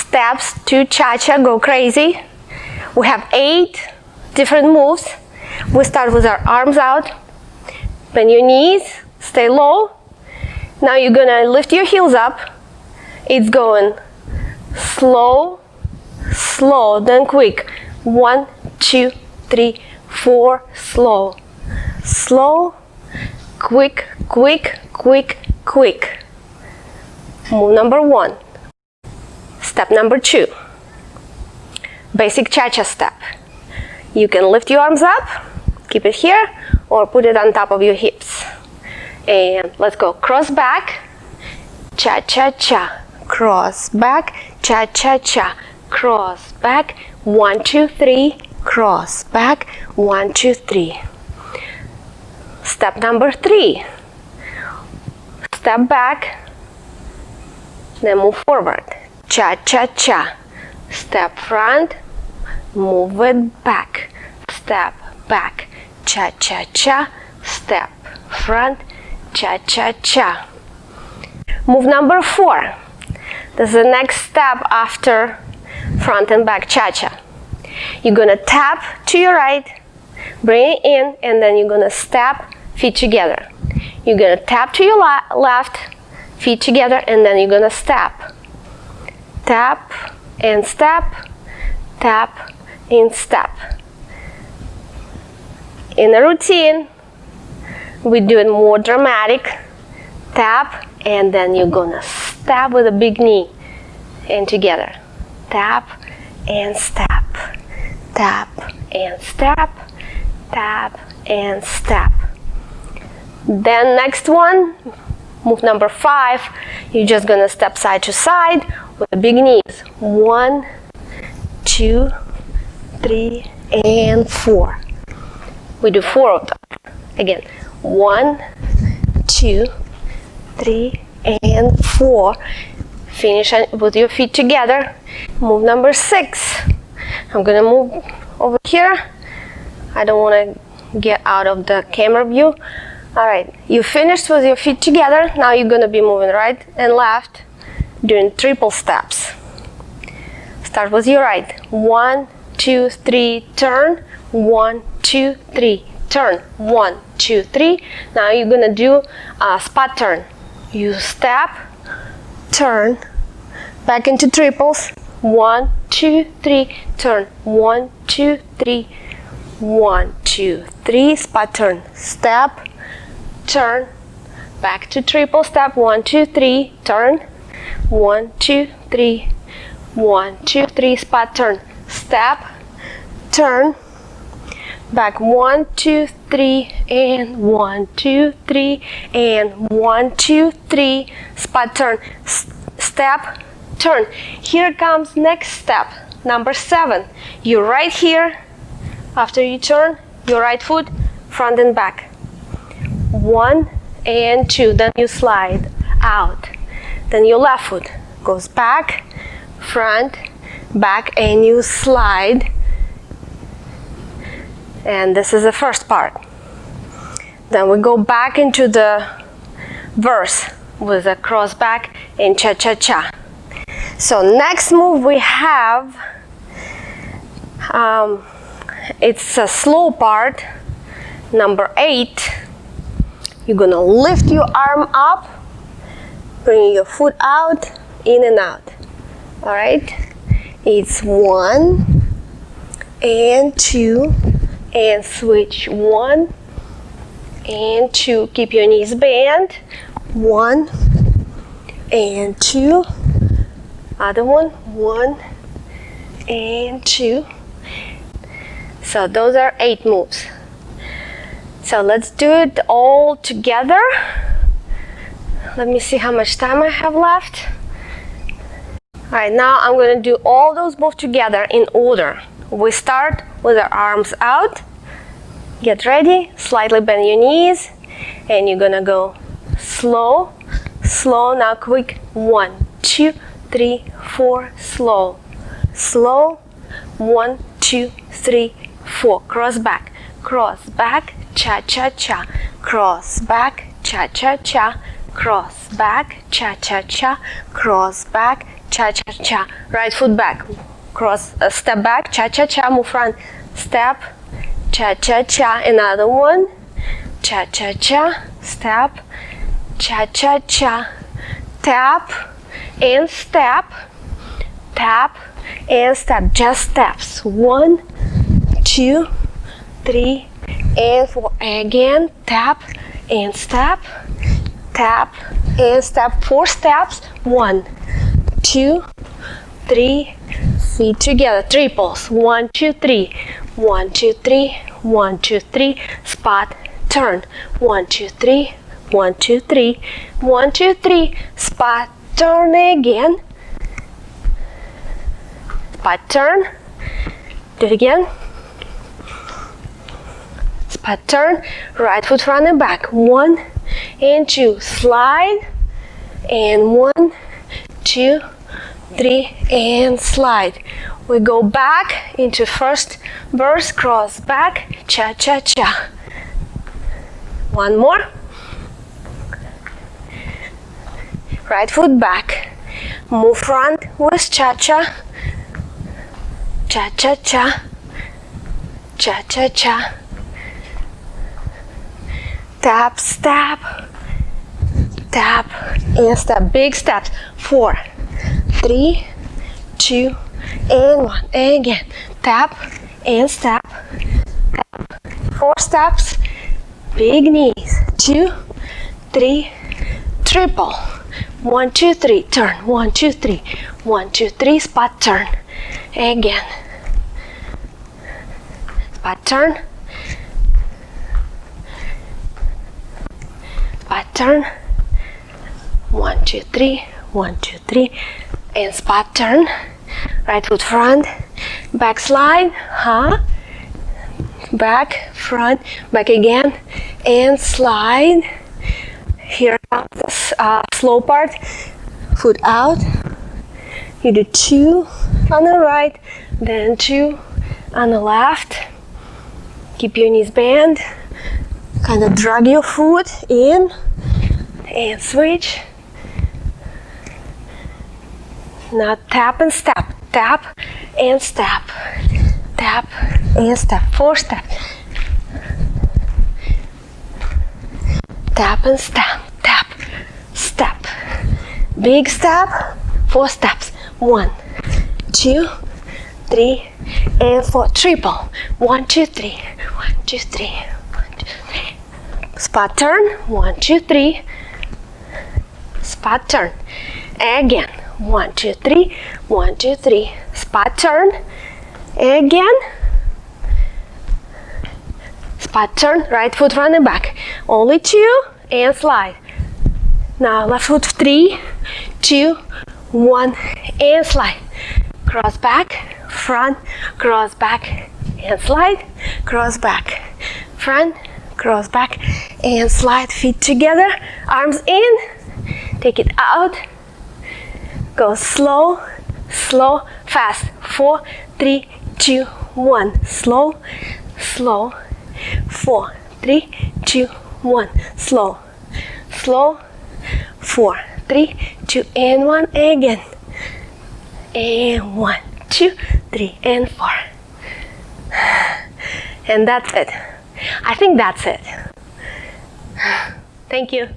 steps to cha-cha, go crazy. We have 8 different moves. We start with our arms out, bend your knees, stay low. Now you're gonna lift your heels up. It's going slow, slow, then quick. 1, 2, 3, 4, slow. Slow, quick, quick, quick, quick. Move number 1. Step number 2. Basic cha-cha step. You can lift your arms up, keep it here, or put it on top of your hips. And let's go. Cross back, cha-cha-cha. Cross back, cha-cha-cha. Cross back, 1, 2, 3. Cross back, 1, 2, 3. Step number 3. Step back, then move forward. Cha-cha-cha. Step front, move it back. Step back, cha-cha-cha. Step front, cha-cha-cha. Move number 4. This is the next step after front and back cha-cha. You're gonna tap to your right, bring it in, and then you're gonna step, feet together. You're gonna tap to your left, feet together, and then you're gonna step. Tap and step, tap and step. In a routine, we do it more dramatic. Tap, and then you're gonna step with a big knee and together. Tap and step, tap and step, tap and step. Then next one, move number 5, you're just gonna step side to side with the big knees. 1, 2, 3, and 4. We do 4 of them. Again, 1, 2, 3, and 4. Finish with your feet together. Move number 6. I'm gonna move over here. I don't want to get out of the camera view. Alright, you finished with your feet together. Now you're gonna be moving right and left, doing triple steps. Start with your right. 1, 2, 3, turn. 1, 2, 3, turn. 1, 2, 3. Now you're gonna do a spot turn. You step, turn, back into triples. 1, 2, 3, turn. 1, 2, 3. 1, 2, 3. Spot turn. Step, turn, back to triple step. 1, 2, 3. Turn. 1, 2, 3. 1, 2, 3. Spot turn. Step, turn, back. 1, 2, 3, and 1, 2, 3, and 1, 2, 3. Spot turn. Step, turn. Here comes next step, number 7. You're right here. After you turn, your right foot, front and back. 1 and 2. Then you slide out. Then your left foot goes back, front, back, and you slide. And this is the first part. Then we go back into the verse with a cross back and cha-cha-cha. So next move we have, it's a slow part, number 8. You're gonna lift your arm up, bring your foot out, in and out. All right, it's 1 and 2, and switch. 1 and 2. Keep your knees bent. 1 and 2. Other one. 1 and 2. So those are 8 moves. So let's do it all together. Let me see how much time I have left. Alright, now I'm going to do all those moves together in order. We start with our arms out. Get ready, slightly bend your knees, and you're going to go slow, slow, now quick. 1, 2, 3, 4, slow, slow. 1, 2, 3, 4. Cross back, cha-cha-cha. Cross back, cha-cha-cha. Cross back, cha-cha-cha. Cross back, cha-cha-cha. Right foot back, cross, step back, cha-cha-cha, move front, step, cha-cha-cha. Another one, cha-cha-cha, step, cha-cha-cha, tap and step, tap and step, just steps. 1, 2, 3, and 4. Again, tap and step, tap and step. 4 steps. 1, 2, 3, feet together, triples. 1, 2, 3, 1, 2, 3, 1, 2, 3, spot, turn. 1, 2, 3, 1, 2, 3, 1, 2, 3, spot, turn again. Spot, turn. Do it again. Spot, turn. Right foot front and back. 1 and 2, slide. And 1, 2, 3, and slide. We go back into first verse, cross back, cha-cha-cha. One more. Right foot back. Move front with cha-cha. Cha-cha-cha. Cha-cha-cha. Tap, step. Tap and step. Big steps. 4, 3, 2, and 1. Again. Tap and step. Tap. 4 steps. Big knees. 2, 3, triple. 1, 2, 3, turn. 1, 2, 3. 1, 2, 3, spot, turn. Again. Spot, turn. Spot, turn. 1, 2, 3. 1, 2, 3. And spot, turn. Right foot front. Back slide. Back, front, back again. And slide. Here comes the slow part. Foot out. You do 2 on the right, then 2 on the left. Keep your knees bent. Kind of drag your foot in and switch. Now tap and step. Tap and step. Tap and step. 4 steps. Tap and step. Tap, step. Big step. 4 steps. 1, 2, 3, and 4. Triple. 1, 2, 3. 1, 2, 3. 1, 2, 3. Spot, turn. 1, 2, 3. Spot, turn. Again. 1, 2, 3. 1, 2, 3. Spot, turn. Again. Spot, turn. Right foot front and back. Only 2 and slide. Now left foot. 3, 2, 1 and slide. Cross back, front, cross back and slide. Cross back, front, cross back and slide. Feet together, arms in. Take it out. Go slow, slow, fast. 4, 3, 2, 1. Slow, slow. 4, 3, 2, 1. Slow, slow. 4, 3, 2, and 1. Again. And 1, 2, 3, and 4. And that's it. I think that's it. Thank you.